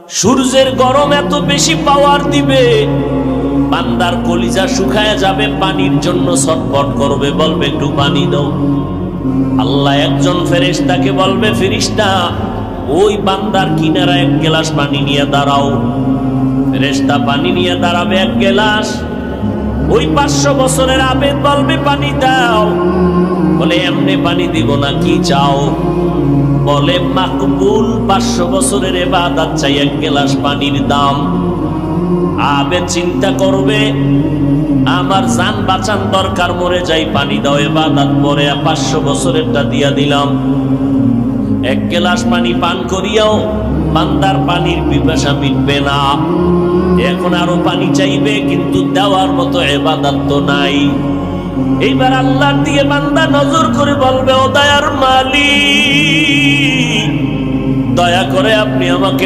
সূর্যের গরম এত বেশি পাওয়ার দিবে, বান্দার কলিজা শুকায় যাবে, পানির জন্য ছটফট করবে, বলবে একটু পানি দাও। আল্লাহ একজন ফেরেশতাকে বলবে, ফেরেশতা ওই বান্দার কিনারা এক গ্লাস পানি নিয়ে দাঁড়াও। ফেরেশতা পানি নিয়ে দাঁড়াবে এক গ্লাস। ওই 500 বছরের আবেদ বলবে পানি দাও। বলে এমনি পানি দিব না, কি চাও? বলে মাকবুল 500 বছরের ইবাদত চাই, এক গ্লাস পানির দাম। আবেদ চিন্তা করবে, আমার জান বাঁচান দরকার, মরে যাই, পানি দাও, ইবাদত পরে 500 বছরেরটা দিয়া দিলাম। এক গ্লাস পানি পান করিয়াও বান্দার পানির পিপাসা মিটবে না, এখন আরো পানি চাইবে, কিন্তু দেওয়ার মতো ইবাদত তো নাই। এইবার আল্লাহর দিকে বান্দা নজর করে বলবে, ও দয়ার মালিক, দয়া করে আপনি আমাকে